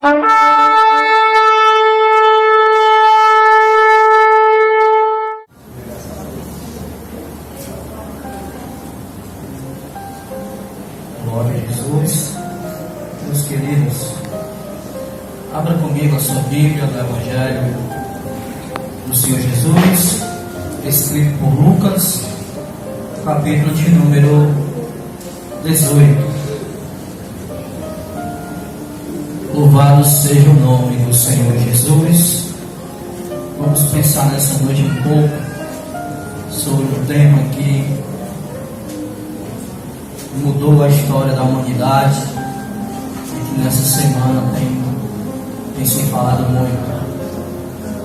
Glória a Jesus. Meus queridos, abra comigo a sua Bíblia do Evangelho do Senhor Jesus, escrito por Lucas, capítulo de número 18. Louvado seja o nome do Senhor Jesus. Vamos pensar nessa noite um pouco sobre um tema que mudou a história da humanidade e que nessa semana tem se falado muito.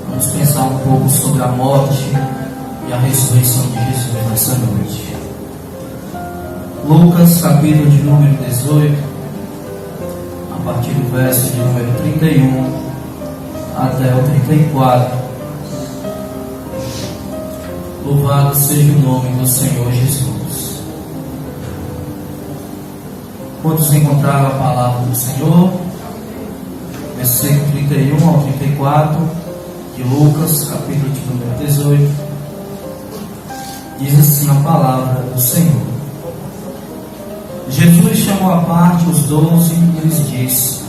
Vamos pensar um pouco sobre a morte e a ressurreição de Jesus nessa noite. Lucas, capítulo de número 18, a partir do verso de número 31 até o 34. Louvado seja o nome do Senhor Jesus. Quantos encontraram a palavra do Senhor? Versículo 31 ao 34 de Lucas, capítulo de número 18. Diz assim a palavra do Senhor. Jesus chamou à parte os 12 e lhes disse: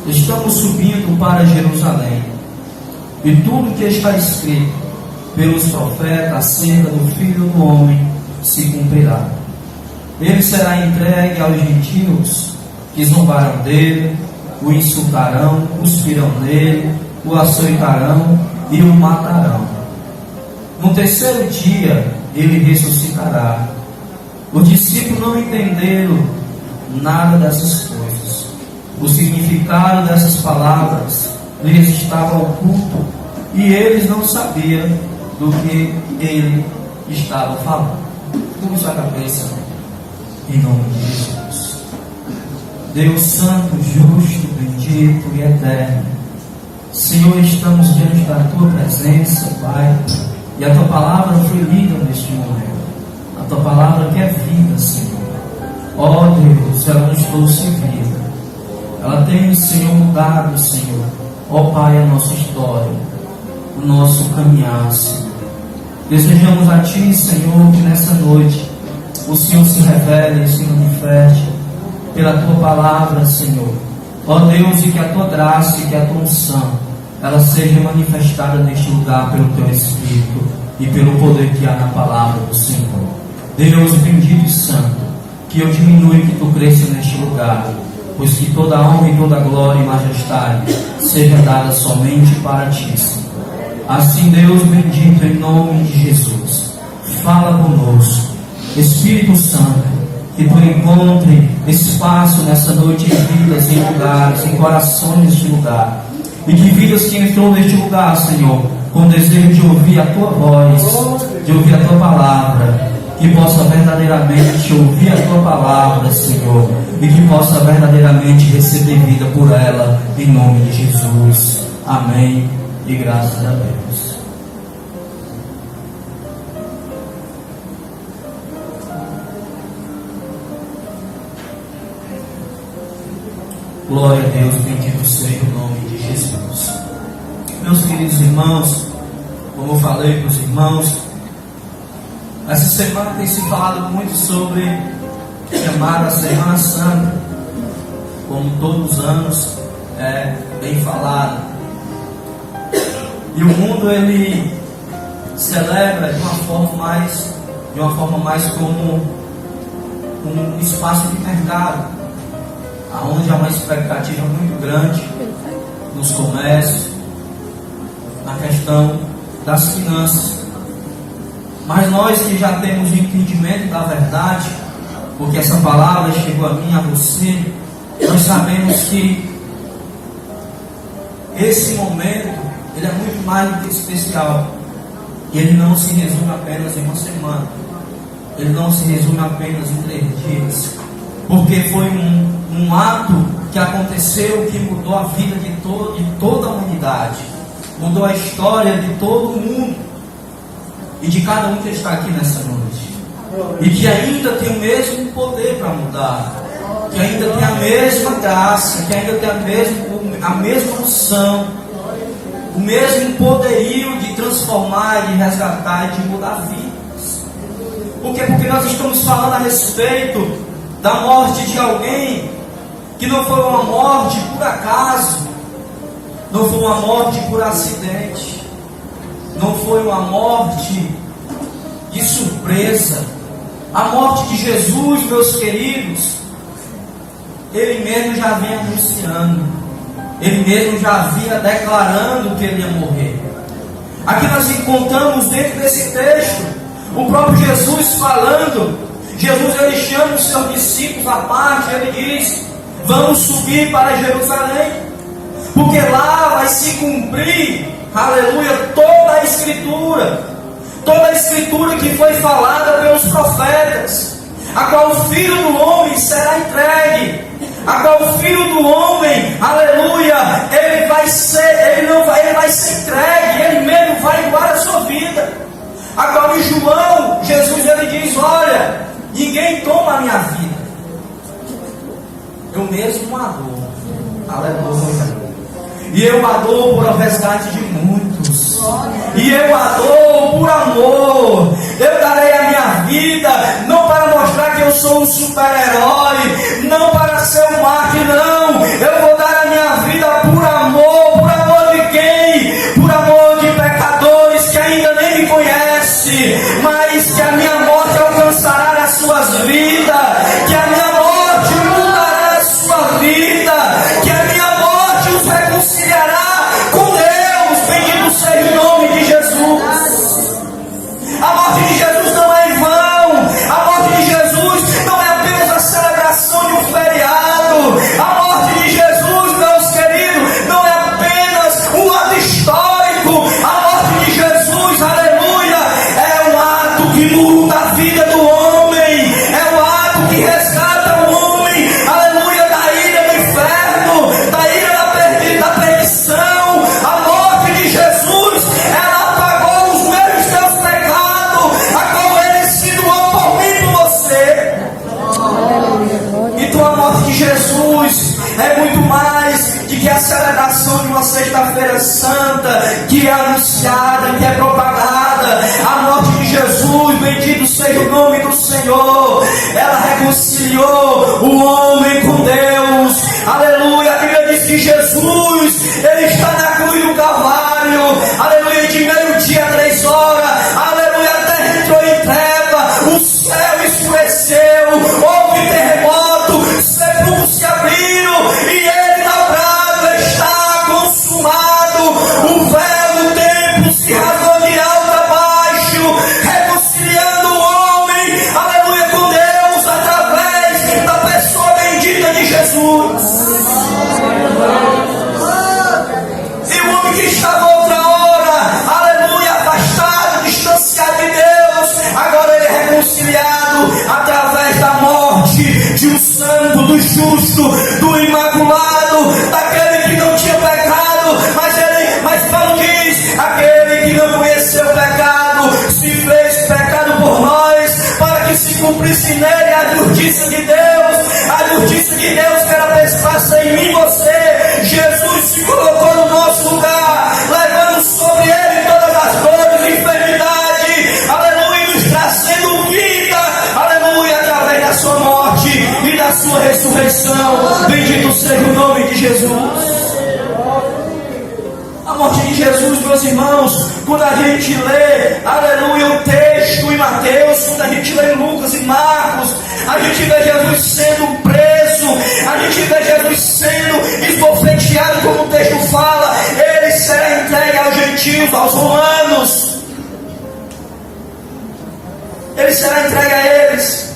estamos subindo para Jerusalém, e tudo que está escrito pelos profetas acerca do Filho do Homem se cumprirá. Ele será entregue aos gentios, que zombarão dele, o insultarão, cuspirão nele, o açoitarão e o matarão. No terceiro dia ele ressuscitará. Os discípulos não entenderam nada dessas coisas. O significado dessas palavras lhes estava oculto e eles não sabiam do que ele estava falando. Curva sua cabeça, em nome de Jesus. Deus Santo, justo, bendito e eterno, Senhor, estamos diante da Tua presença, Pai, e a Tua palavra foi lida neste momento. A Tua palavra que é vida, Senhor. Ó Deus, ela nos trouxe vida. Ela tem, Senhor, mudado, Senhor, ó Pai, a nossa história, o nosso caminhar, Senhor. Desejamos a Ti, Senhor, que nessa noite o Senhor se revele e se manifeste pela Tua palavra, Senhor. Ó Deus, e que a Tua graça e que a Tua unção, ela seja manifestada neste lugar pelo Teu Espírito e pelo poder que há na palavra do Senhor. Deus bendito e santo, que eu diminua e que Tu cresça neste lugar, pois que toda honra e toda glória e majestade seja dada somente para Ti, Senhor. Assim, Deus bendito, em nome de Jesus, fala conosco. Espírito Santo, que Tu encontre espaço nessa noite em vidas, em lugares, em corações neste lugar. E que vidas que entrou neste lugar, Senhor, com desejo de ouvir a Tua voz, de ouvir a Tua palavra, que possa verdadeiramente ouvir a Tua palavra, Senhor, e que possa verdadeiramente receber vida por ela, em nome de Jesus. Amém. E graças a Deus. Glória a Deus, bendito seja o nome de Jesus. Meus queridos irmãos, como eu falei para os irmãos, essa semana tem se falado muito sobre a chamada Semana Santa, como todos os anos é bem falado. E o mundo ele celebra de uma forma mais como um espaço de mercado, onde há uma expectativa muito grande nos comércios, na questão das finanças. Mas nós que já temos o entendimento da verdade, porque essa palavra chegou a mim, a você, nós sabemos que esse momento ele é muito mais do que especial. Ele não se resume apenas em uma semana, ele não se resume apenas em 3 dias, porque foi um ato que aconteceu, que mudou a vida de toda a humanidade, mudou a história de todo mundo e de cada um que está aqui nessa noite, e que ainda tem o mesmo poder para mudar, que ainda tem a mesma graça, que ainda tem a mesma unção, o mesmo poderio de transformar, de resgatar e de mudar vidas. Por quê? Porque nós estamos falando a respeito da morte de alguém que não foi uma morte por acaso, não foi uma morte por acidente, não foi uma morte de surpresa. A morte de Jesus, meus queridos, Ele mesmo já vinha anunciando, Ele mesmo já vinha declarando que Ele ia morrer. Aqui nós encontramos dentro desse texto o próprio Jesus falando. Jesus, Ele chama os seus discípulos à parte, Ele diz: vamos subir para Jerusalém, porque lá vai se cumprir, aleluia, toda a Escritura que foi falada pelos profetas, a qual o Filho do Homem será entregue, a qual o Filho do Homem, aleluia, ele vai ser entregue, Ele mesmo vai doar a sua vida, a qual em João, Jesus Ele diz: olha, ninguém toma a minha vida, eu mesmo a dou, aleluia, e eu a dou por resgate de muitos, e eu a dou por amor. Eu darei a minha vida, não para mostrar que eu sou um super-herói, não para ser um mártir, não. Eu vou dar a minha vida por amor de quem? Por amor de pecadores que ainda nem me conhecem, mas que a minha morte alcançará nas suas vidas, que a minha morte mudará a sua vida, que a minha morte os reconciliará com Deus. Bendito seja o nome de Jesus. A morte de Jesus não é em vão. A morte de Jesus não é apenas a celebração de um feriado. A morte de Jesus, meus queridos, não é apenas um ato histórico. A morte de Jesus, aleluia, é um ato que muda a vida do homem, é um ato que resgata o homem, aleluia, da ira do inferno, da ira da perdição. A morte de Jesus, ela apagou os meus teus pecados, a qual Ele se doou por mim e por você. Então a morte de Jesus é muito mais do que a celebração de uma sexta-feira santa, que é anunciada, que é propagada. A morte de Jesus, bendito seja o nome do Senhor, ela reconciliou o homem com Deus, aleluia. A Bíblia diz que Jesus, Ele está na cruz do Calvário, aleluia, de meio-dia a 3 horas, aleluia, a terra entrou em treva, o céu escureceu, houve terremoto, sepulcros se abriram, e Ele dobrado está consumado. O véu do templo se rasgou de alto a baixo, reconciliando o homem, aleluia, com Deus, através da pessoa bendita de Jesus. E o homem que estava outra hora, aleluia, afastado, distanciado de Deus, agora ele é reconciliado através da morte de um santo, do justo, do imaculado, daquele que não tinha pecado, mas Paulo diz: aquele que não conheceu pecado se fez pecado por nós, para que se cumprisse nele a justiça de Deus que era expressa em mim e você. Jesus se colocou no nosso lugar, levando sobre Ele todas as dores e enfermidade, aleluia, e nos trazendo vida, aleluia, através da sua morte e da sua ressurreição. Bendito seja o nome de Jesus. A morte de Jesus, meus irmãos, quando a gente lê, aleluia, o texto em Mateus, quando a gente lê Lucas e Marcos, a gente vê Jesus sendo preso, a gente vê Jesus sendo esbofeteado, como o texto fala. Ele será entregue aos gentios, aos romanos. Ele será entregue a eles,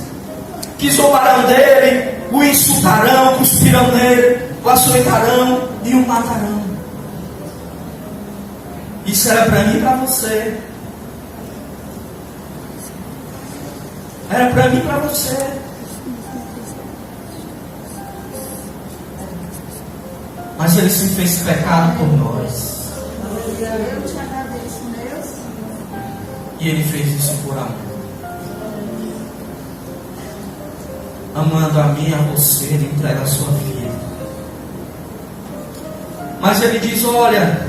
que zombarão dele, o insultarão, cuspirão nele, o açoitarão e o matarão. Isso era para mim e para você. Era para mim e para você. Mas Ele se fez pecado por nós. E Ele fez isso por amor. amando a mim e a você, Ele entrega a sua vida. Mas Ele diz: olha,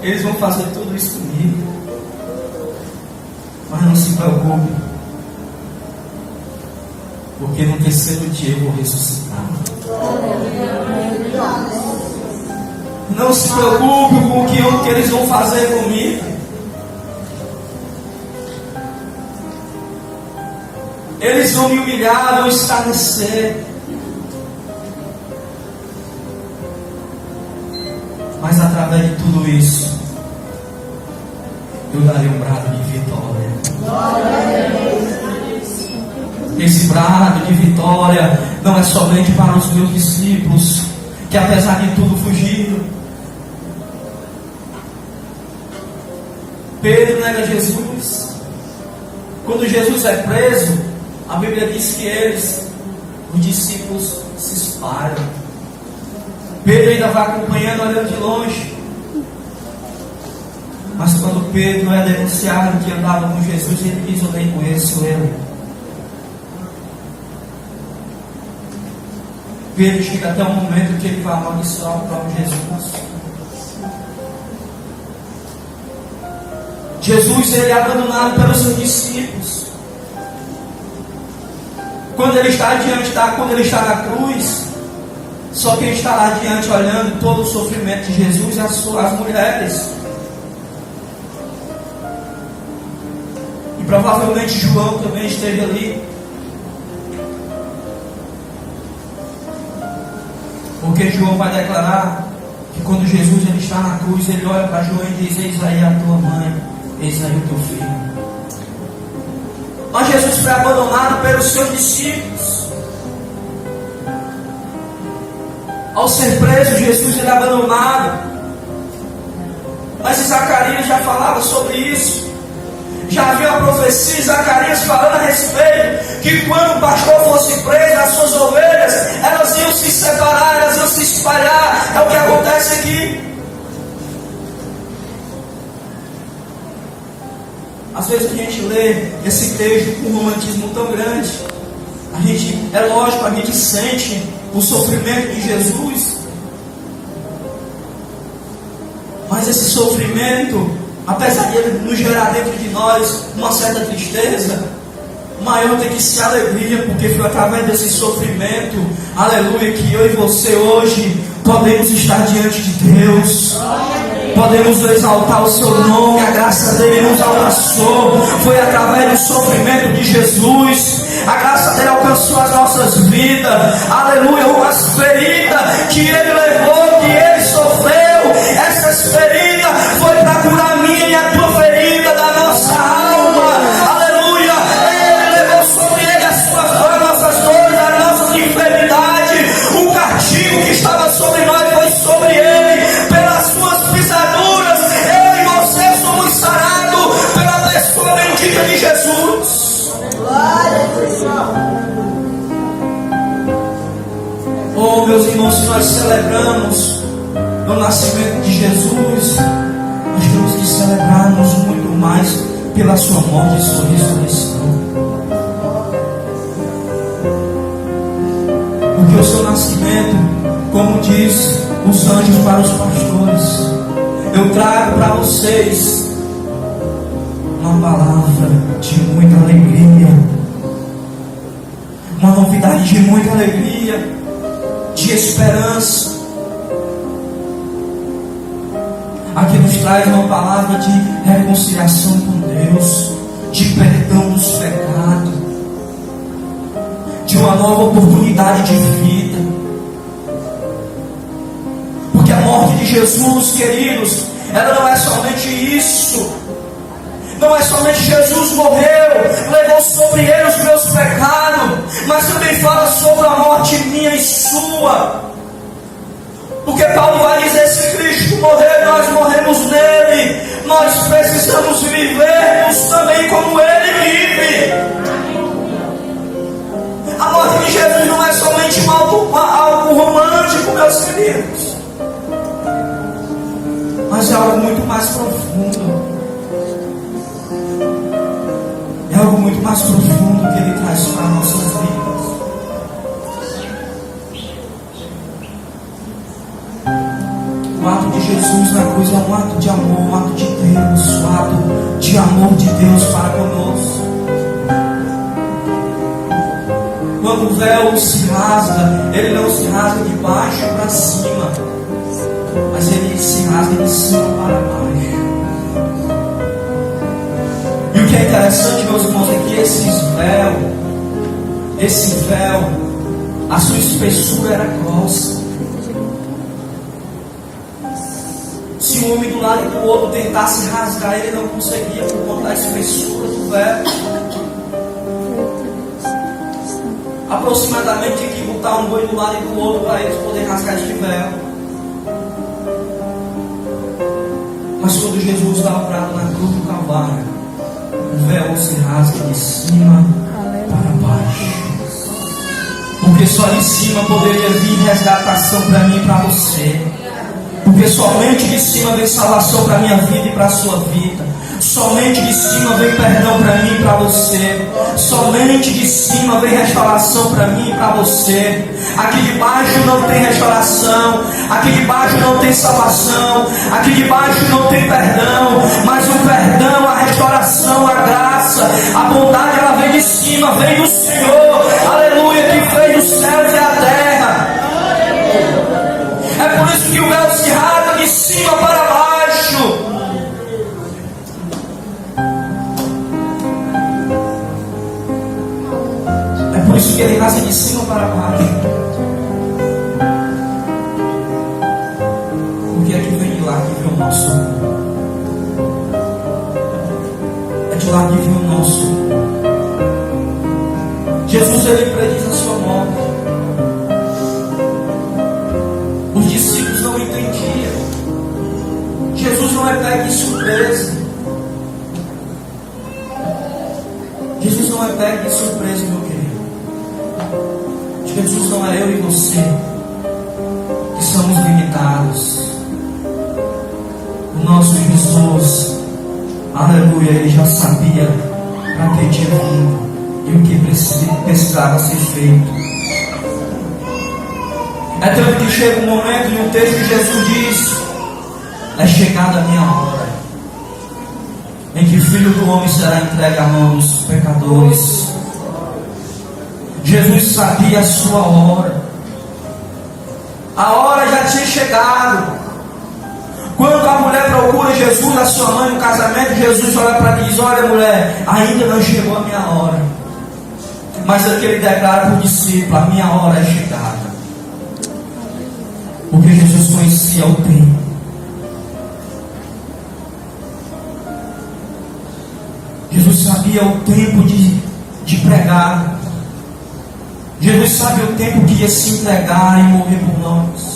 eles vão fazer tudo isso comigo, mas não se preocupe, porque no terceiro dia eu vou ressuscitar. Não se preocupe com o que eles vão fazer comigo. Eles vão me humilhar, vão escarnecer, mas através de tudo isso, eu darei um brado de vitória. Esse brado de vitória não é somente para os meus discípulos, que apesar de tudo fugiram. Pedro nega Jesus. Quando Jesus é preso, a Bíblia diz que os discípulos, se espalham. Pedro ainda vai acompanhando, olhando de longe. Mas quando Pedro é denunciado que andava com Jesus, ele diz: eu nem conheço ele. Pedro chega até um momento que ele vai amaldiçoar o próprio Jesus. Jesus, ele é abandonado pelos seus discípulos. Quando ele está na cruz, só quem está lá diante olhando todo o sofrimento de Jesus é as mulheres. E provavelmente João também esteve ali. Porque João vai declarar que quando Jesus ele está na cruz, ele olha para João e diz: eis aí a tua mãe, eis aí o teu filho. Mas Jesus foi abandonado pelos seus discípulos. Ao ser preso, Jesus ele é abandonado. Mas Zacarias já falava sobre isso. Já havia uma profecia, Zacarias falando a respeito, que quando o pastor fosse preso, as suas ovelhas, elas iam se separar, elas iam se espalhar. É o que acontece aqui. Às vezes a gente lê esse texto com um romantismo tão grande. É lógico, a gente sente o sofrimento de Jesus. Mas esse sofrimento, apesar de ele nos gerar dentro de nós uma certa tristeza, maior tem que ser alegria, porque foi através desse sofrimento, aleluia, que eu e você hoje podemos estar diante de Deus. Podemos exaltar o seu nome. A graça dele nos abraçou. Foi através do sofrimento de Jesus. A graça dele alcançou as nossas vidas. Aleluia. As feridas que ele levou, que ele sofreu, essas feridas foi para curar a minha e a tua ferida da nossa alma. Aleluia. Ele levou sobre ele a sua dor, nossas dores, as nossas enfermidades. O castigo que estava sobre nós foi sobre ele. Pelas suas pisaduras, eu e você somos sarados pela pessoa bendita de Jesus. Glória a Deus. Oh, meus irmãos, se nós celebramos o nascimento de Jesus, nós temos que celebrarmos muito mais pela sua morte e sua ressurreição. Porque o seu nascimento, como diz os anjos para os pastores, eu trago para vocês uma palavra de muita alegria, uma novidade de muita alegria, de esperança. Aqui nos traz uma palavra de reconciliação com Deus, de perdão dos pecados, de uma nova oportunidade de vida. Porque a morte de Jesus, queridos, ela não é somente isso. Não é somente Jesus morreu, levou sobre ele os meus pecados, mas também fala sobre a morte minha e sua. Porque Paulo vai dizer: se Cristo morrer, nós morremos nele. Nós precisamos vivermos também como ele vive. A morte de Jesus não é somente algo romântico, meus queridos, mas é algo muito mais profundo. É algo muito mais profundo que ele traz para nossas vidas. Jesus na cruz é um ato de amor, um ato de Deus, um ato de amor de Deus para conosco. Quando o véu se rasga, ele não se rasga de baixo para cima, mas ele se rasga de cima para baixo. E o que é interessante, meus irmãos, é que esse véu, a sua espessura era grossa. Se um homem do lado e do outro tentasse rasgar, ele não conseguia por conta da espessura do véu. Aproximadamente tinha que botar um boi do lado e do outro para eles poderem rasgar este véu. Mas quando Jesus dá o brado na cruz do Calvário, o véu se rasga de cima para baixo. Porque só de cima poderia vir resgatação para mim e para você. Porque somente de cima vem salvação para a minha vida e para a sua vida. Somente de cima vem perdão para mim e para você. Somente de cima vem restauração para mim e para você. Aqui de baixo não tem restauração. Aqui de baixo não tem salvação. Aqui de baixo não tem perdão. Mas o perdão, a restauração, a graça, a bondade, ela vem de cima, vem do Senhor. Aleluia, que fez os céus e a terra. É por isso que o véu se rasga de cima para baixo. É por isso que ele rasga de cima para baixo. Porque é que vem de lá que vem o nosso amor. É de lá que vem o nosso amor. Jesus, ele prediz a sua morte. Os discípulos não entendiam. Jesus não é pego de surpresa. Jesus não é pego de surpresa, meu querido. Jesus não é eu e você que somos limitados. O nosso Jesus, aleluia, ele já sabia para que tinha vindo e o que precisava ser feito. É tanto que chega um momento no texto que Jesus diz: é chegada a minha hora, em que o Filho do Homem será entregue à mão dos pecadores. Jesus sabia a sua hora. A hora já tinha chegado. Quando a mulher procura Jesus, a sua mãe no casamento, Jesus olha para ela e diz: olha, mulher, ainda não chegou a minha hora. Mas é que ele declara para o discípulo: a minha hora é chegada. Porque Jesus conhecia o tempo. Jesus sabia o tempo de pregar. Jesus sabe o tempo que ia se entregar e morrer por nós.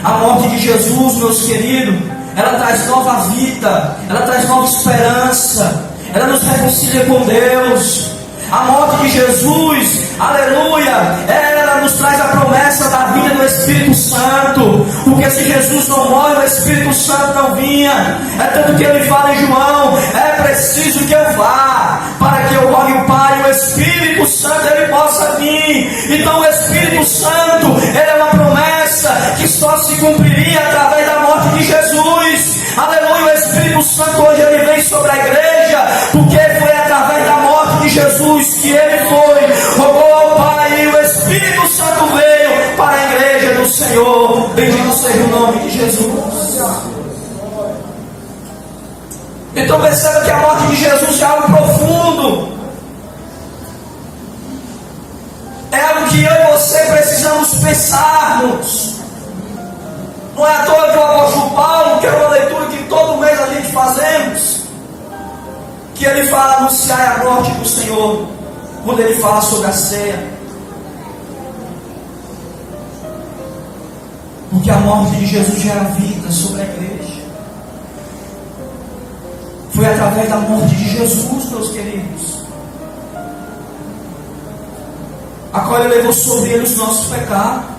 A morte de Jesus, meus queridos, ela traz nova vida, ela traz nova esperança, ela nos reconcilia com Deus. A morte de Jesus, aleluia, ela nos traz a promessa da vinda do Espírito Santo. Porque se Jesus não morre, o Espírito Santo não vinha. É tanto que ele fala em João: é preciso que eu vá, para que eu rogue o Pai e o Espírito Santo ele possa vir. Então o Espírito Santo, ele é uma promessa que só se cumpriria através da morte de Jesus. Aleluia, o Espírito Santo hoje ele vem sobre a igreja, porque foi através da morte de Jesus que ele foi, rogou ao Pai, e o Espírito Santo veio para a igreja do Senhor. Bendito seja o nome de Jesus. Então perceba que a morte de Jesus é algo profundo. É algo que eu e você precisamos pensarmos. Não é à toa que o apóstolo Paulo, que é uma leitura que todo mês a gente fazemos, que ele fala: anunciar a morte do Senhor, quando ele fala sobre a ceia. Porque a morte de Jesus gera vida sobre a igreja. Foi através da morte de Jesus, meus queridos, a qual ele levou sobre ele os nossos pecados.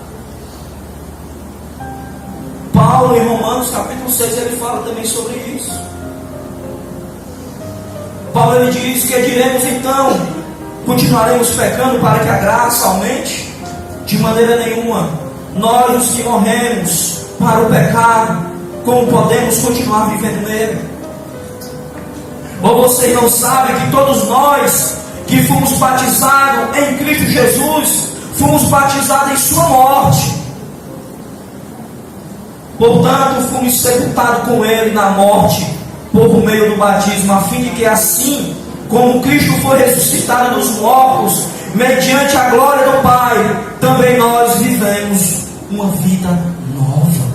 Paulo, em Romanos capítulo 6, ele fala também sobre isso. Paulo, ele diz: que diremos então? Continuaremos pecando para que a graça aumente? De maneira nenhuma. Nós, os que morremos, para o pecado, como podemos continuar vivendo nele? Ou vocês não sabem que todos nós que fomos batizados em Cristo Jesus, fomos batizados em sua morte. Portanto, fomos sepultados com ele na morte, por meio do batismo, a fim de que assim, como Cristo foi ressuscitado dos mortos, mediante a glória do Pai, também nós vivemos uma vida nova.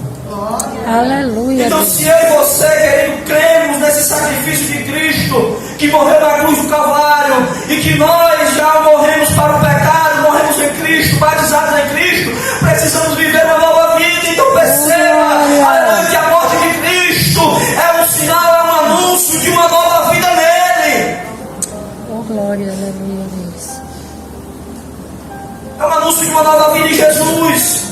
Aleluia. Então, se eu e você, querido, cremos nesse sacrifício de Cristo, que morreu na cruz do Calvário, e que nós já morremos para o pecado, morremos em Cristo, batizados em Cristo, precisamos viver uma nova vida. Então perceba, aleluia, que a morte de Cristo é um sinal, é um anúncio de uma nova vida nele. Oh, glória, aleluia, Deus. É um anúncio de uma nova vida em Jesus.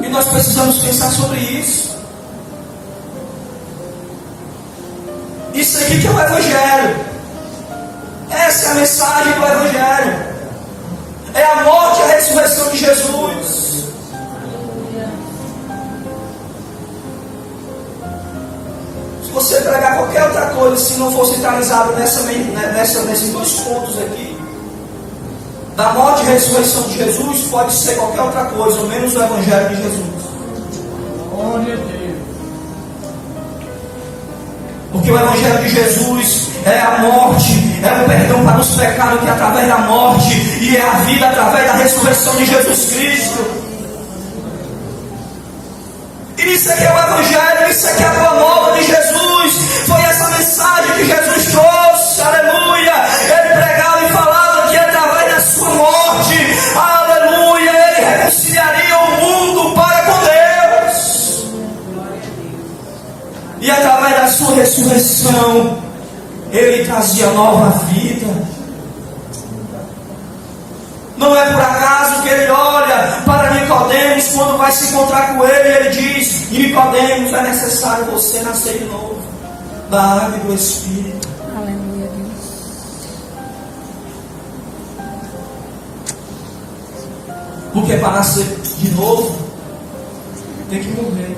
E nós precisamos pensar sobre isso. Isso aqui que é o Evangelho. Essa é a mensagem do Evangelho. É a morte e a ressurreição de Jesus. Se você pregar qualquer outra coisa, se não for centralizado nesses dois pontos aqui, da morte e ressurreição de Jesus, pode ser qualquer outra coisa, menos o Evangelho de Jesus. Glória a Deus. Porque o Evangelho de Jesus é a morte, é o perdão para os pecados que é através da morte, e é a vida através da ressurreição de Jesus Cristo. E isso aqui é o Evangelho, isso aqui é a boa nova de Jesus. Foi essa mensagem que Jesus trouxe, aleluia. Ele pregava e falava que através da sua morte, aleluia, ele reconciliaria o mundo para com Deus. E através da sua ressurreição, ele trazia nova vida. Não é por acaso que ele olha para Nicodemos quando vai se encontrar com ele, ele diz: Nicodemos, é necessário você nascer de novo da água e do Espírito. Aleluia, Deus. Porque para nascer de novo tem que morrer.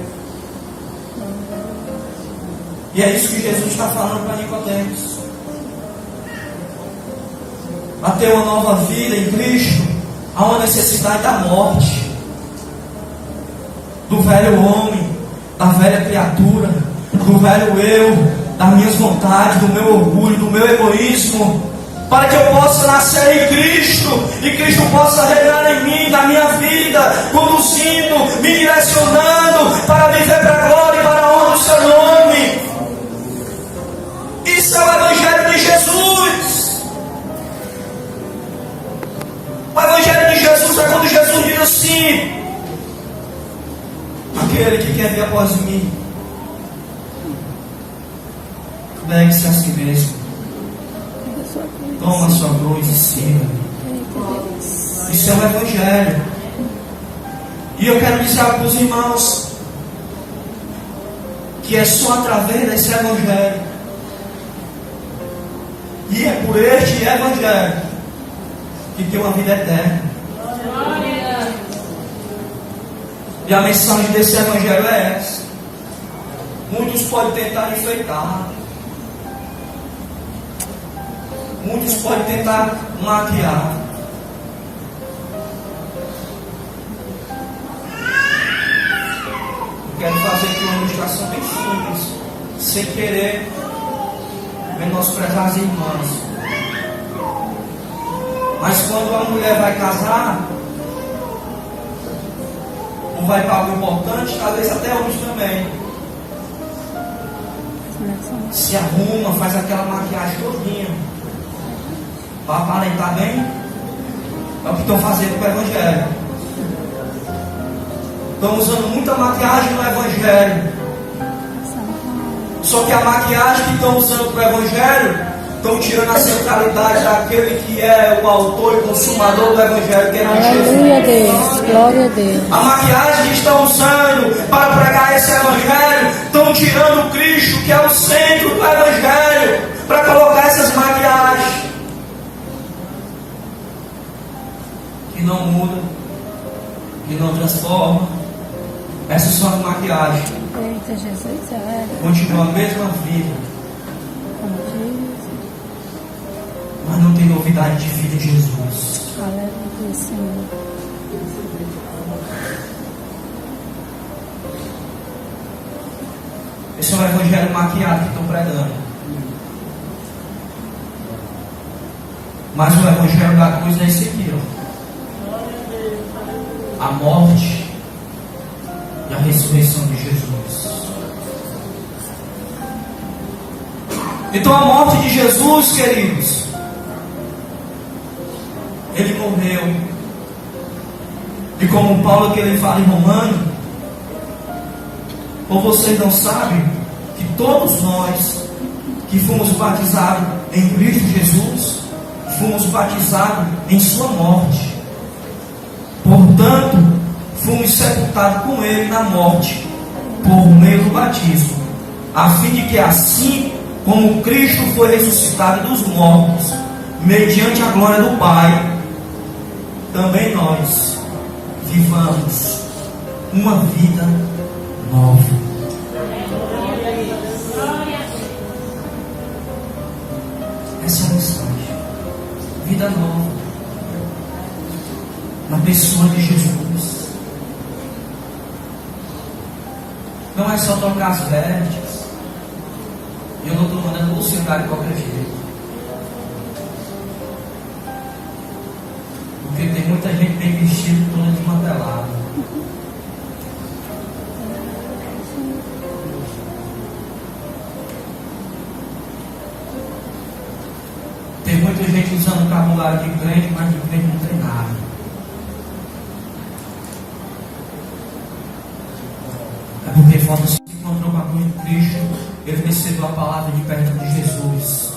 E é isso que Jesus está falando para Nicodemos. Para ter uma nova vida em Cristo, há uma necessidade da morte, do velho homem, da velha criatura, do velho eu, das minhas vontades, do meu orgulho, do meu egoísmo, para que eu possa nascer em Cristo, e Cristo possa reinar em mim, na minha vida, conduzindo, me direcionando para viver para a glória e para a honra do seu nome. Isso é o Evangelho de Jesus. O Evangelho de Jesus é quando Jesus diz assim: aquele que quer vir após mim, negue-se a si mesmo, toma a sua cruz e siga. Isso é o Evangelho. E eu quero dizer para os irmãos que é só através desse Evangelho, e é por este Evangelho, que tem uma vida eterna. E a mensagem desse Evangelho é essa. Muitos podem tentar enfeitar, muitos podem tentar maquiar, eu quero fazer aqui uma ilustração bem simples, sem querer menosprezar as irmãs. Mas quando a mulher vai casar, ou vai para algo importante, talvez até homens também, se arruma, faz aquela maquiagem todinha para aparentar bem. É o que estão fazendo com o Evangelho. Estão usando muita maquiagem no Evangelho. Só que a maquiagem que estão usando para o Evangelho, estão tirando a centralidade daquele que é o autor e consumador do Evangelho, que é Jesus. Aleluia, Deus. Glória a Deus. A maquiagem que estão usando para pregar esse Evangelho, estão tirando Cristo, que é o centro do Evangelho, para colocar essas maquiagens. outras formas. Essas são as maquiagens. Eita, Jesus, é. Continua a mesma vida, Como diz. mas não tem novidade de vida em Jesus. Aleluia, Senhor. Esse é o evangelho maquiado que estão pregando. Mas o evangelho da cruz é esse aqui, ó. A morte e a ressurreição de Jesus. Então a morte de Jesus, queridos, ele morreu. E como Paulo que ele fala em Romano, ou vocês não sabem que todos nós que fomos batizados em Cristo Jesus, fomos batizados em sua morte. Portanto, fomos sepultados com ele na morte, por meio do batismo, a fim de que assim como Cristo foi ressuscitado dos mortos, mediante a glória do Pai, também nós vivamos uma vida nova. Essa é a mensagem. Vida nova. Na pessoa de Jesus. Não é só trocar as vestes. Eu não estou mandando você andar de qualquer jeito. Porque tem muita gente bem vestida toda desmantelada. Tem muita gente usando vocabulário de crente, mas de crente não tem nada. É porque falta se encontrou com a cruz de Cristo, ele recebeu a palavra de perto de Jesus.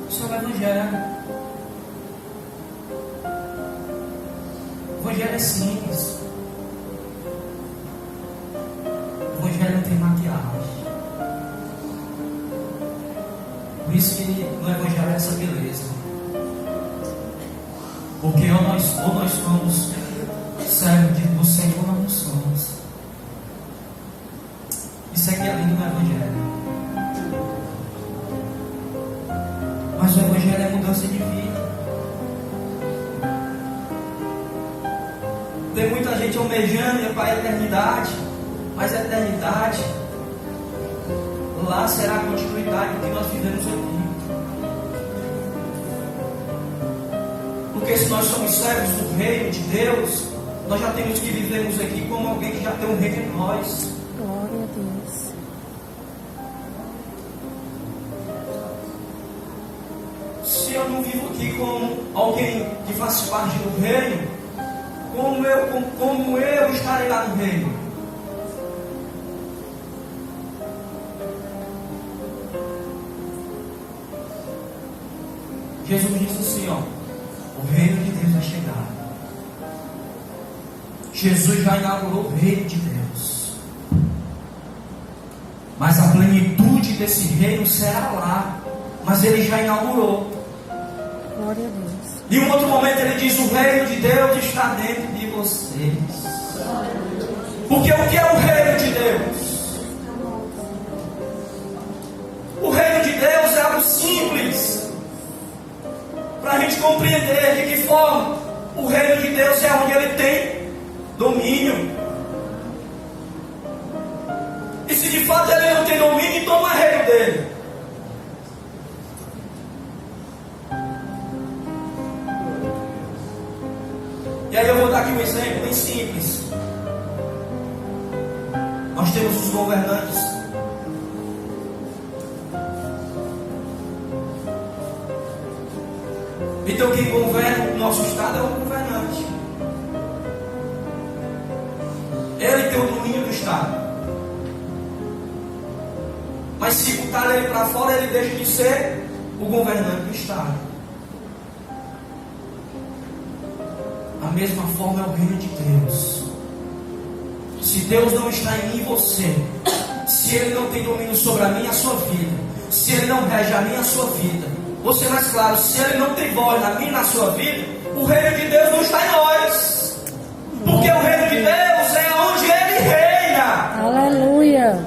Isso é o Evangelho. O Evangelho é simples. O Evangelho não tem maquiagem. Por isso que no Evangelho é essa beleza. Porque ou nós somos servos do Senhor, ou nós não somos. Isso aqui é lindo no Evangelho. Mas o Evangelho é mudança de vida. Tem muita gente almejando ir para a eternidade, mas a eternidade lá será a continuidade do que nós fizemos aqui. Porque se nós somos servos do reino de Deus, nós já temos que vivermos aqui como alguém que já tem um reino em nós. Glória a Deus. Se eu não vivo aqui como alguém que faz parte do reino, como eu estarei lá no reino? Jesus disse assim, ó, o reino de Deus vai chegar. Jesus já inaugurou o reino de Deus. Mas a plenitude desse reino será lá. Mas ele já inaugurou. Glória a Deus. E em um outro momento ele diz, o reino de Deus está dentro de vocês. Porque o que é o reino de Deus? O reino de Deus é algo simples, para a gente compreender de que forma o reino de Deus é onde ele tem domínio. E se de fato ele não tem domínio, então não é reino dele. E aí eu vou dar aqui um exemplo bem simples. Nós temos os governantes. Então quem governa o nosso estado é o governante. Ele tem o domínio do estado. Mas se botar ele para fora, ele deixa de ser o governante do estado. Da mesma forma é o reino de Deus. Se Deus não está em mim e você, se Ele não tem domínio sobre a minha e a sua vida, se Ele não rege a minha e a sua vida, ou ser mais claro, se Ele não tem voz na minha e na sua vida, O reino de Deus não está em nós. Porque o reino de Deus é onde Ele reina. Aleluia.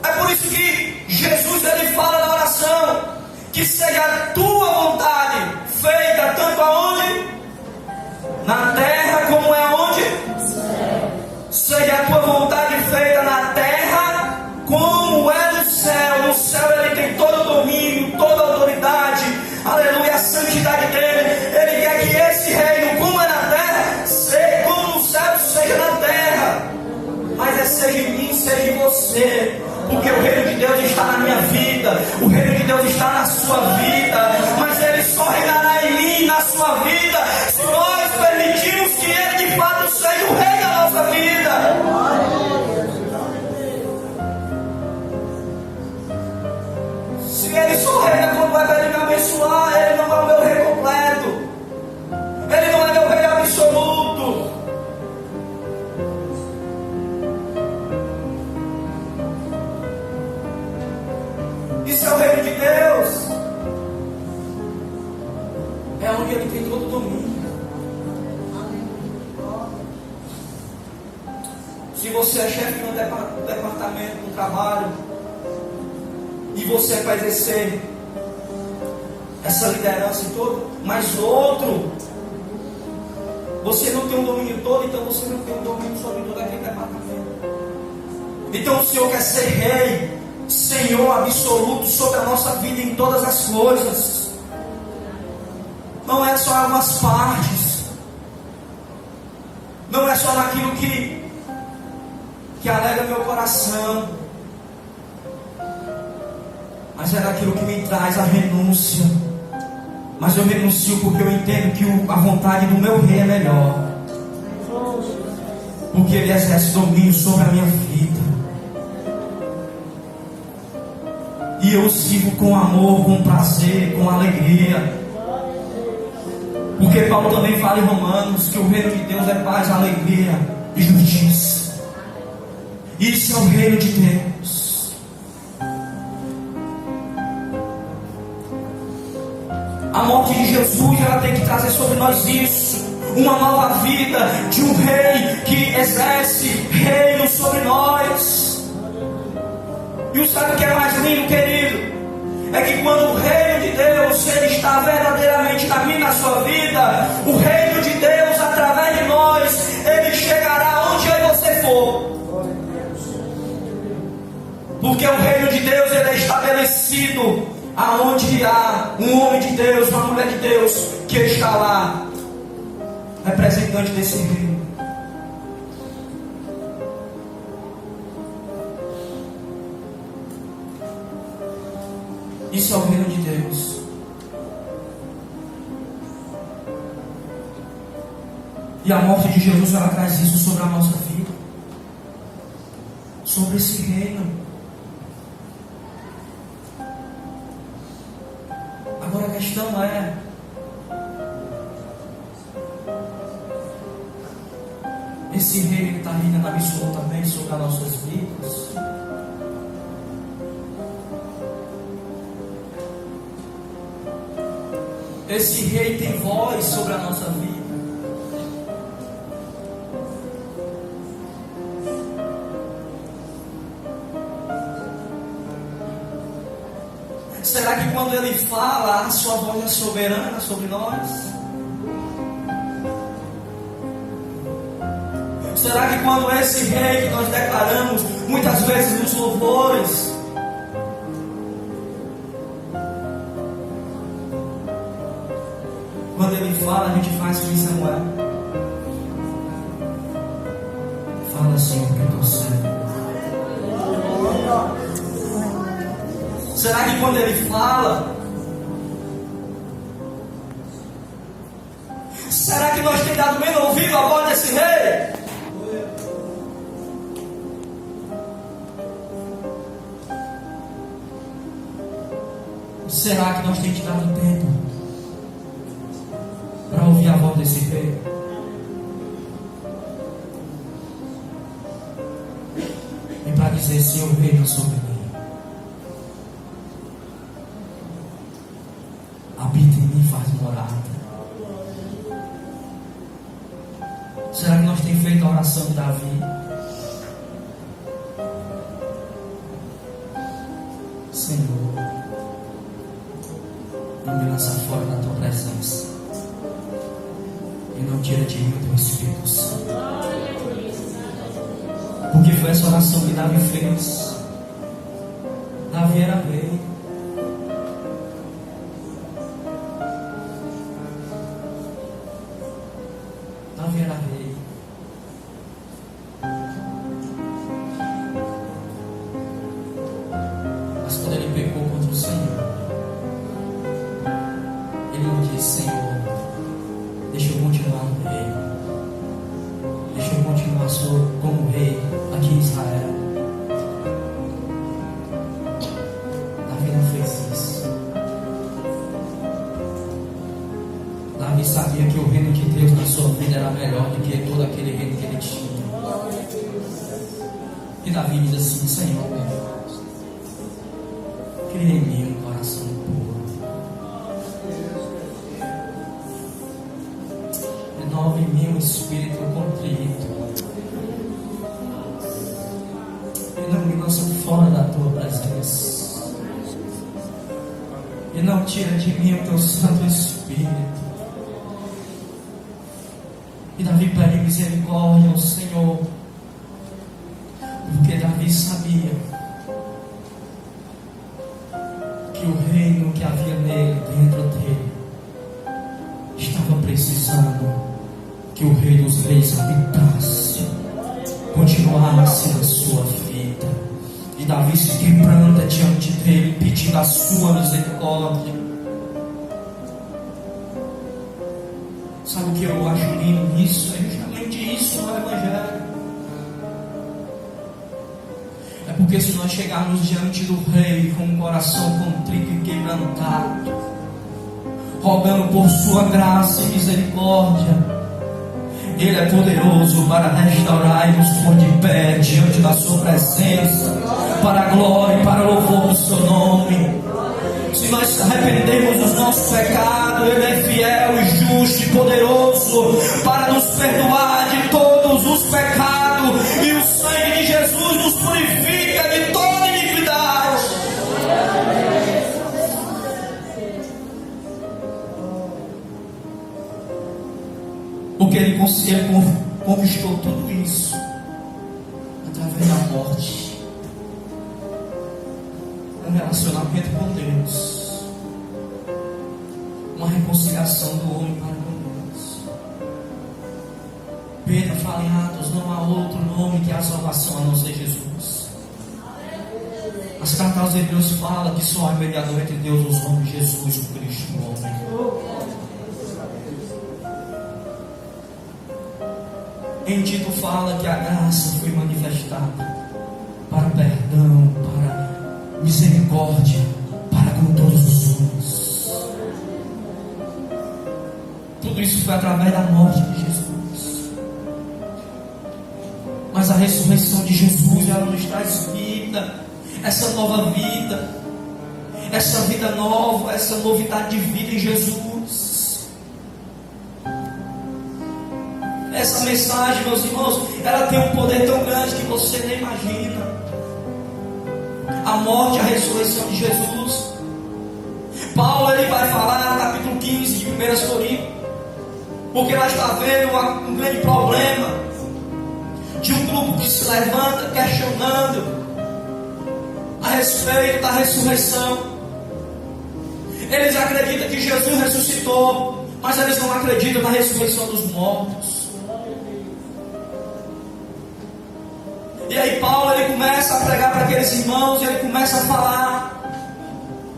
É por isso que Jesus ele fala na oração que seja a tua vontade feita tanto aonde? Na terra como é onde? Seja a tua vontade feita na terra como é no céu. No céu Ele tem todo o domínio, toda a autoridade. Aleluia, a santidade dEle. Ele quer que esse reino, como é na terra, seja como no céu, seja na terra. Mas seja em mim, seja em você. Porque o reino de Deus está na minha vida. O reino de Deus está na sua vida. Mas Ele só reinará em mim, na sua vida, se nós permitirmos que Ele de fato seja o rei da nossa vida. Se Ele só reina quando vai para Ele me abençoar, Ele não é o meu rei completo. Ele não é meu rei absoluto. Isso é o reino de Deus. É onde Ele tem todo o domínio. Se você é chefe de um departamento, de um trabalho, e você vai exercer essa liderança e todo, mas outro, você não tem o domínio todo, então você não tem o domínio sobre todo aquele departamento. Então o Senhor quer ser rei, Senhor absoluto sobre a nossa vida em todas as coisas. Não é só algumas partes. Não é só naquilo que alegra meu coração. Mas é naquilo que me traz a renúncia. Mas eu renuncio porque eu entendo que a vontade do meu rei é melhor. Porque Ele exerce domínio sobre a minha vida. E eu sirvo com amor, com prazer, com alegria. Porque Paulo também fala em Romanos que o reino de Deus é paz, alegria e justiça. Isso é o reino de Deus. A morte de Jesus, ela tem que trazer sobre nós isso. Uma nova vida de um rei que exerce reino sobre nós. E sabe o que é mais lindo, querido? É que quando o reino de Deus ele está verdadeiramente na minha e na sua vida, o reino de Deus através de nós, ele chegará onde você for. Porque o reino de Deus ele é estabelecido aonde há um homem de Deus, uma mulher de Deus que está lá, representante desse reino. Isso é o reino de Deus. E a morte de Jesus ela traz isso sobre a nossa vida, sobre esse reino. Agora a questão é: esse reino está reinando absolutamente sobre as nossas vidas? Esse rei tem voz sobre a nossa vida? Será que quando ele fala, a sua voz é soberana sobre nós? Será que quando esse rei que nós declaramos muitas vezes nos louvores, quando ele fala, a gente faz como Samuel? Fala, Senhor, que eu estou certo. Será que quando ele fala, será que nós temos dado menos ouvido à voz desse rei? Será que nós temos dado tempo para ouvir a voz desse rei? E para dizer: Senhor, reina sobre mim. Habita em mim, faz morada. Será que nós temos feito a oração de Davi? Senhor, não me lança fora da tua presença e não tira de mim o teu Espírito Santo. Porque foi essa oração que Davi fez. Davi era rei. Davi era rei. Mas quando ele pecou contra o Senhor, ele não disse: Senhor, deixa eu continuar no rei, deixa eu continuar como rei aqui em Israel. Davi não fez isso. Davi sabia que o reino de Deus na sua vida era melhor do que todo aquele reino que ele tinha. E Davi diz assim: Senhor, cria em mim um coração puro, renova em mim um espírito contrito, e não me lança fora da tua presença, e não tira de mim o teu Santo Espírito. E Davi pede misericórdia ao Senhor, porque Davi sabia que o reino que havia nele, dentro dele, estava precisando que o Rei dos Reis habitasse, continuasse na sua vida. E Davi se quebranta diante dele, pedindo a sua misericórdia. Sabe o que eu acho lindo nisso? É justamente isso no Evangelho. É porque se nós chegarmos diante do Rei com um coração contrito e quebrantado, rogando por sua graça e misericórdia, Ele é poderoso para restaurar e nos pôr de pé diante da sua presença, para a glória e para o louvor do seu nome. Se nós arrependermos dos nossos pecados, Ele é fiel e justo e poderoso para nos perdoar de todos os pecados, e o sangue de Jesus nos purifica de toda iniquidade. Porque Ele conquistou tudo isso através da morte. Um relacionamento com Deus, uma reconciliação do homem para com Deus. Pedro fala em Atos: não há outro nome que a salvação a não ser Jesus. As cartas aos Hebreus falam que só há mediador entre Deus e os homens, Jesus, o Cristo, o homem. Em Tito fala que a graça foi manifestada para perdão, para misericórdia, para com todos os homens. Tudo isso foi através da morte de Jesus. Mas a ressurreição de Jesus, ela nos traz vida, essa nova vida, essa vida nova, essa novidade de vida em Jesus. Essa mensagem, meus irmãos, ela tem um poder tão grande que você nem imagina. A morte e a ressurreição de Jesus. Paulo, ele vai falar no capítulo 15 de 1 Coríntios, porque lá está vendo um grande problema de um grupo que se levanta questionando a respeito da ressurreição. Eles acreditam que Jesus ressuscitou, mas eles não acreditam na ressurreição dos mortos. E aí Paulo, ele começa a pregar para aqueles irmãos, e ele começa a falar: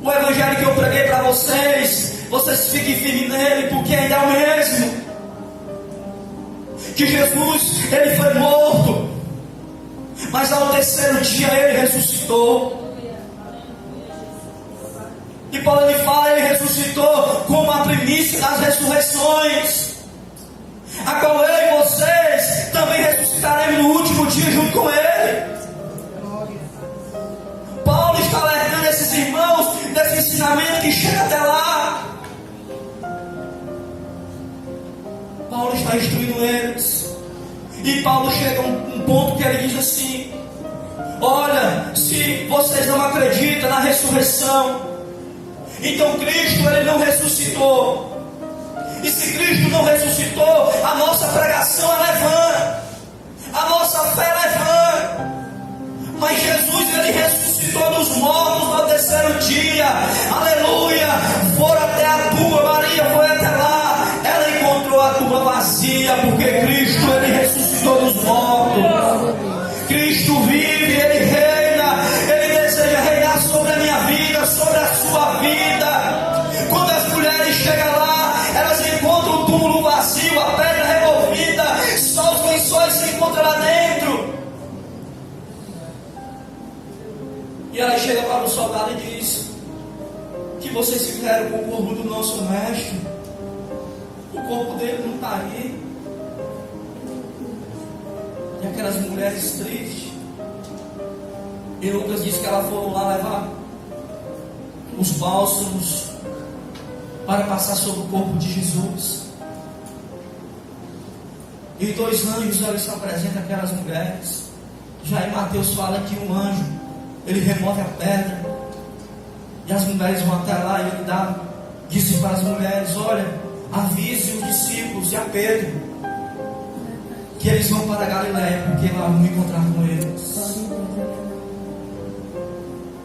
o evangelho que eu preguei para vocês, vocês fiquem firmes nele, porque ainda é o mesmo. Que Jesus, ele foi morto, mas ao terceiro dia ele ressuscitou. E Paulo, ele fala: ele ressuscitou como a primícia das ressurreições, a qual eu e vocês também ressuscitaremos no último dia junto com Ele. Paulo está alertando esses irmãos desse ensinamento que chega até lá. Paulo está instruindo eles E Paulo chega a um ponto que ele diz assim: olha, se vocês não acreditam na ressurreição, então Cristo ele não ressuscitou. E se Cristo não ressuscitou, a nossa pregação é vã, a nossa fé é vã. Mas Jesus ele ressuscitou dos mortos no terceiro dia. Aleluia! Foram até a tumba, Maria foi até lá. Ela encontrou a tumba vazia, porque Cristo ele ressuscitou dos mortos. Cristo vive, ele reina, ele deseja reinar sobre a minha vida, sobre a sua vida. Quando as mulheres chegam lá, elas encontram o túmulo vazio, a pedra removida, só os lençóis se encontram lá dentro. E ela chega para o soldado e diz: o que vocês fizeram com o corpo do nosso mestre? O corpo dele não está aí. E aquelas mulheres tristes. E Lucas diz que elas foram lá levar os bálsamos para passar sobre o corpo de Jesus. E 2 anjos ali se apresentam àquelas mulheres. Já em Mateus fala que um anjo ele remove a pedra, e as mulheres vão até lá, e ele disse para as mulheres: olha, avise os discípulos e a Pedro que eles vão para a Galileia, porque lá vão encontrar com eles.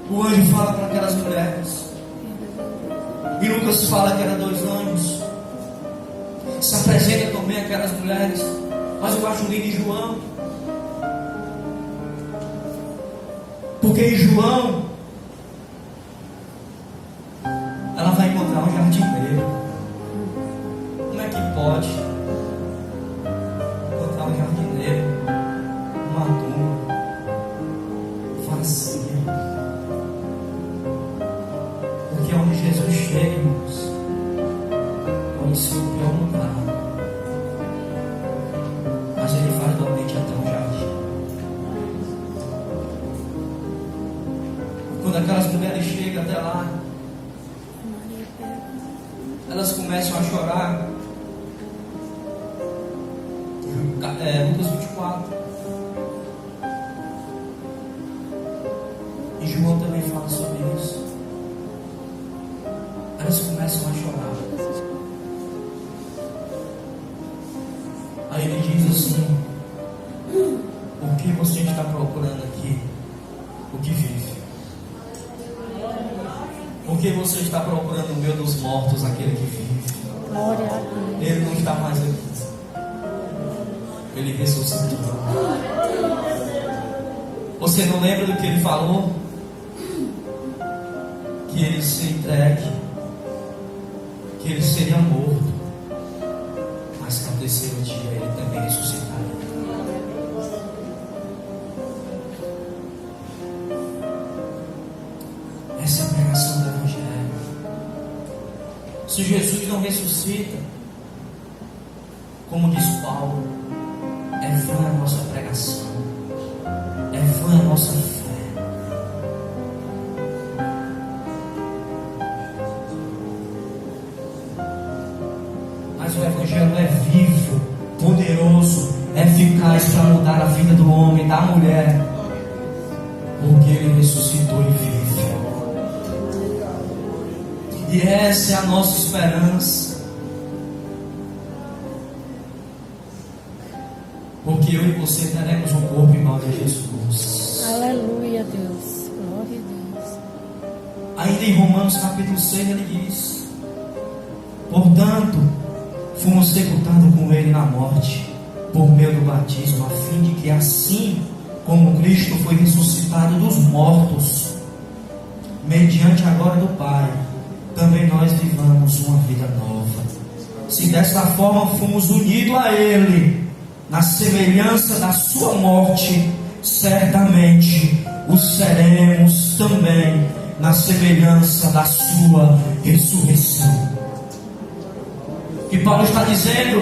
O anjo fala para aquelas mulheres, e Lucas fala que eram 2 anjos. Se apresenta também aquelas mulheres, mas eu acho lindo em João, porque em João ela vai encontrar um jardineiro. Como é que pode encontrar um jardineiro, uma tumba vazia? Porque onde Jesus chega, irmãos, pode ser o pior lugar, mas ele faz realmente até um jardim. Quando aquelas mulheres chegam até lá, elas começam a chorar. Lucas 24. E João também fala sobre isso. Elas começam a chorar. Aí ele diz assim: o que você está procurando aqui? O que vive? Porque você está procurando no meio dos mortos aquele que vive. Glória a Deus. Ele não está mais aqui. Ele ressuscitou. Você não lembra do que ele falou? Que ele se entregue, que ele seria morto, mas que ao terceiro dia ele também ressuscitaria. Essa é a pregação do Evangelho. Se Jesus não ressuscita, como diz Paulo, é vã a nossa pregação, é vã a nossa fé. Mas o Evangelho é vivo, poderoso, eficaz para mudar a vida do homem, da mulher, porque ele ressuscitou e vive. E essa é a nossa esperança. Porque eu e você teremos um corpo igual a Jesus. Aleluia, Deus. Glória a Deus. Ainda em Romanos capítulo 6 ele diz: portanto, fomos sepultados com ele na morte, por meio do batismo, a fim de que assim como Cristo foi ressuscitado dos mortos, mediante a glória do Pai, também nós vivamos uma vida nova. Se desta forma fomos unidos a Ele, na semelhança da sua morte, certamente o seremos também na semelhança da sua ressurreição. O que Paulo está dizendo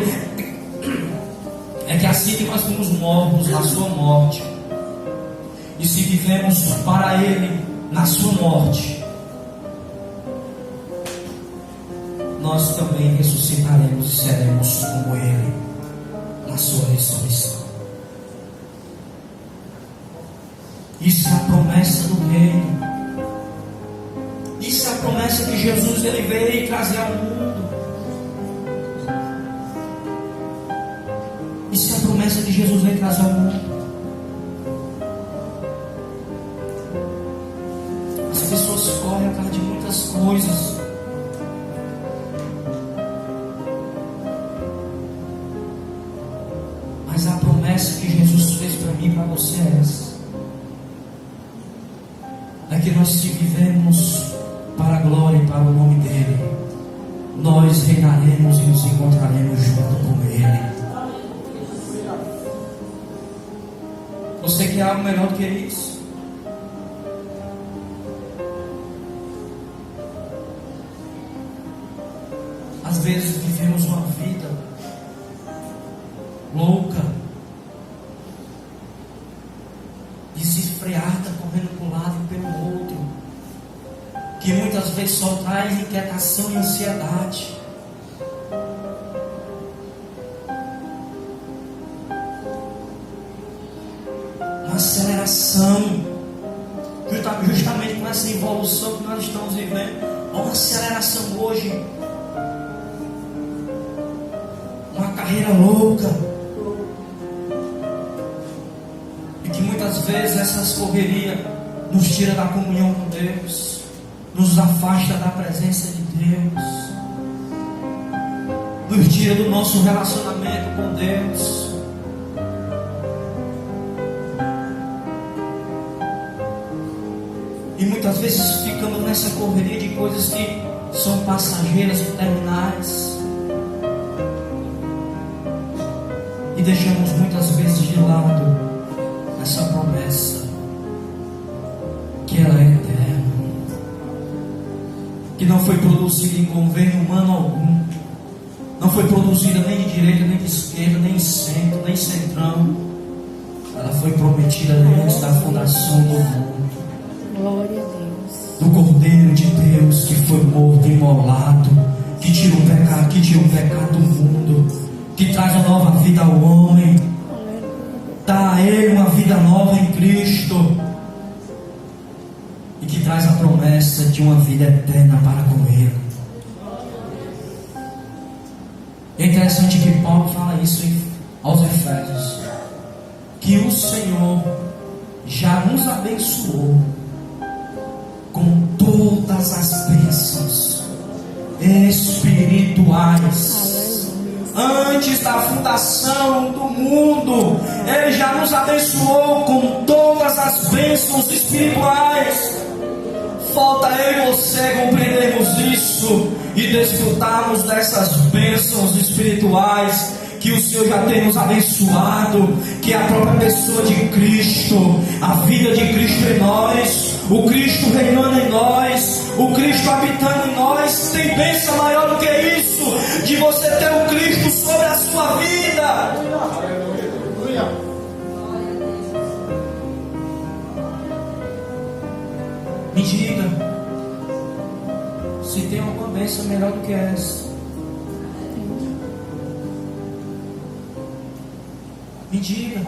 é que assim que nós fomos mortos na sua morte, e se vivemos para Ele na sua morte, nós também ressuscitaremos e seremos como Ele na sua ressurreição. Isso é a promessa do reino. Isso é a promessa que Jesus ele veio trazer ao mundo. Isso é a promessa que Jesus veio trazer ao mundo. As pessoas correm atrás de muitas coisas. Mas a promessa que Jesus fez para mim e para você é essa. É que nós, se vivemos para a glória e para o nome dEle, nós reinaremos e nos encontraremos junto com Ele. Você quer algo melhor do que isso? Às vezes vivemos uma vida louca, desenfreada, correndo para um lado e pelo outro, que muitas vezes só traz inquietação e ansiedade. Uma aceleração, justamente com essa evolução que nós estamos vivendo. Uma aceleração hoje, uma carreira louca, e que muitas vezes essas correrias nos tira da comunhão com Deus, nos afasta da presença de Deus, nos tira do nosso relacionamento com Deus. E muitas vezes ficamos nessa correria de coisas que são passageiras e terminais, e deixamos muitas vezes de lado essa promessa, que ela é eterna, que não foi produzida em governo humano algum, não foi produzida nem de direita, nem de esquerda, nem centro, nem centrão. Ela foi prometida antes da fundação do mundo. Glória a Deus. Do Cordeiro de Deus que foi morto e imolado, que tira o pecado do mundo, que traz a nova vida ao homem, dá a ele uma vida nova em Cristo, e que traz a promessa de uma vida eterna para com Ele. É interessante que Paulo fala isso aos Efésios, que o Senhor já nos abençoou com todas as bênçãos espirituais. Antes da fundação do mundo, Ele já nos abençoou com todas as bênçãos espirituais. Falta eu e você compreendermos isso e desfrutarmos dessas bênçãos espirituais que o Senhor já tem nos abençoado, que é a própria pessoa de Cristo, a vida de Cristo em nós, o Cristo reinando em nós, o Cristo habitando em nós. Tem bênção maior do que isso, de você ter o Cristo sobre a sua vida. Aleluia. Me diga se tem alguma bênção melhor do que essa. Me diga.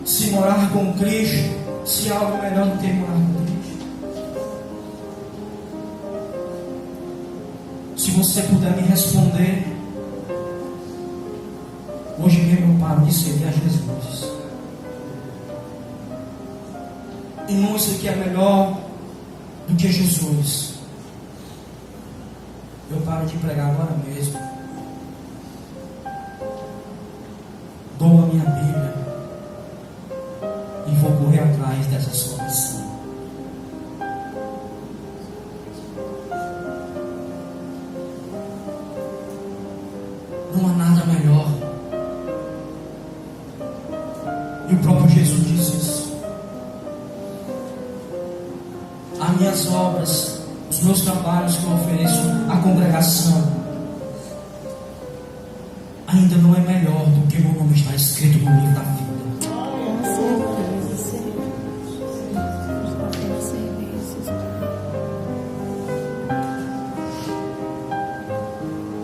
Se morar com Cristo, se há algo melhor do que morar com Cristo. Se você puder me responder, hoje mesmo eu paro de servir a Jesus. Irmão, isso aqui é melhor do que Jesus. Eu paro de pregar agora mesmo. Dou a minha Bíblia e vou correr atrás dessa solução. Não há nada melhor. E o próprio Jesus diz isso. As minhas obras, os meus trabalhos que eu ofereço à congregação, ainda não é melhor do que o meu nome está escrito no livro da vida. Com certeza, Senhor.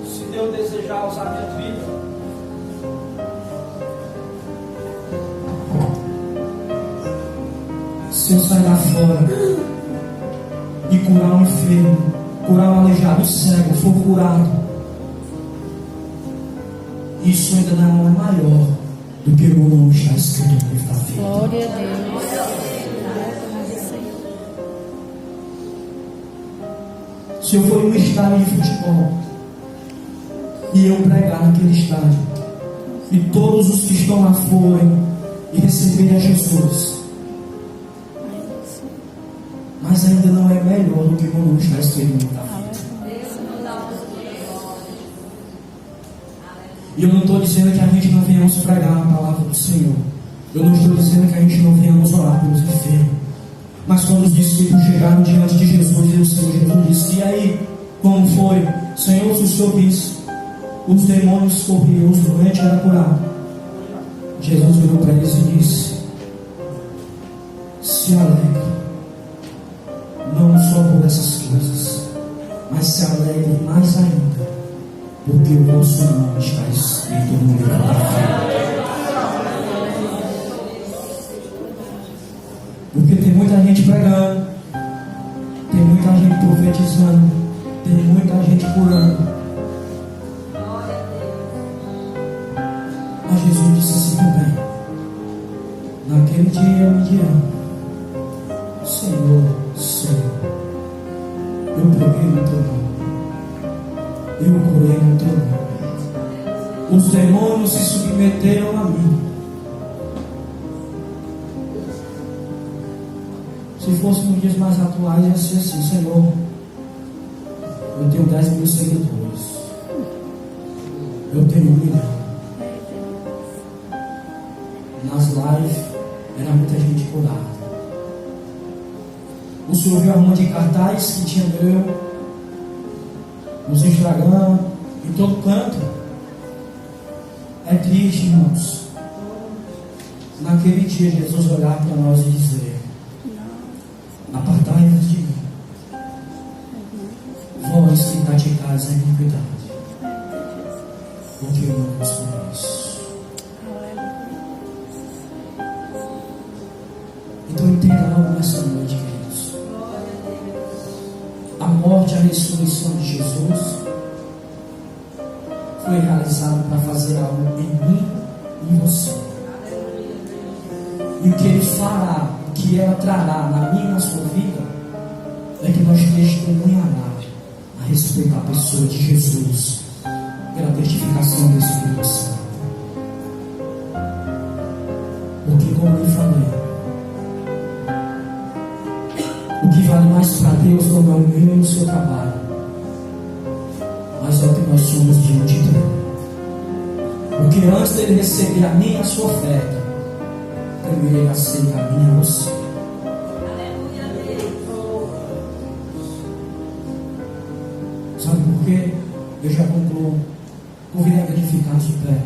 Se Deus desejar usar minha vida, Se eu sair lá fora e curar um enfermo, curar um aleijado, cego, for curado, isso ainda não é maior do que o meu nome está escrito no livro da vida. Glória a Deus. Se eu for em um estádio de futebol e eu pregar naquele estádio e todos os que estão lá forem e receberem a Jesus, mas ainda não é melhor do que o meu nome está escrito no livro da vida. E eu não estou dizendo que a gente não venhamos pregar a palavra do Senhor. Eu não estou dizendo que a gente não venhamos orar pelos enfermos. Mas quando os discípulos chegaram diante de Jesus, e o Senhor Jesus disse: e aí, como foi? Senhor, se o Senhor disse, os demônios corriam, os doentes eram curados. Jesus virou para eles e disse: se alegre, não só por essas coisas, mas se alegre mais ainda, porque o vosso nome está escrito no livro da vida. Porque tem muita gente pregando, tem muita gente profetizando, tem muita gente curando. Mas Jesus disse assim também: naquele dia me dirão: Senhor, Senhor, eu preguei no teu nome, eu curei no teu nome, os demônios se submeteram a mim. Se fosse nos dias mais atuais, ia ser assim: Senhor, eu tenho 10 mil seguidores, eu tenho 1 milhão. Nas lives era muita gente curada. O Senhor viu a rama de cartaz que tinha meu nos Instagram, em todo canto. É triste, irmãos, naquele dia Jesus olhar para nós e dizer: apartai-vos de mim, vós que praticais a iniquidade, porque eu não vos conheço. Então entenda algo nessa noite, queridos. A morte e a ressurreição de Jesus foi realizada para fazer algo em mim e em você. E o que Ele fará, o que ela trará na minha e na sua vida, é que nós testemunhará a respeito da pessoa de Jesus, pela testificação do Espírito Santo. Porque, como eu falei, o que vale mais para Deus não é o meu e o seu trabalho, mas é o que nós somos diante dele. Porque antes dele receber a minha e a sua oferta, primeiro ele aceita a minha e a você. Sabe por quê? Eu já concluo. Convido a ficar de pé.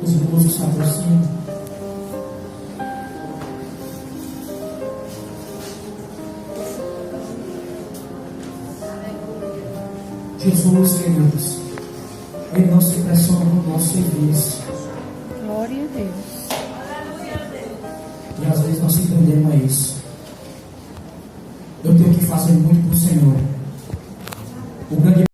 Os irmãos se aproximam. Jesus, queridos, Ele não se impressiona no nosso serviço. Glória a Deus. E às vezes nós entendemos isso. Eu tenho que fazer muito para o Senhor. O grande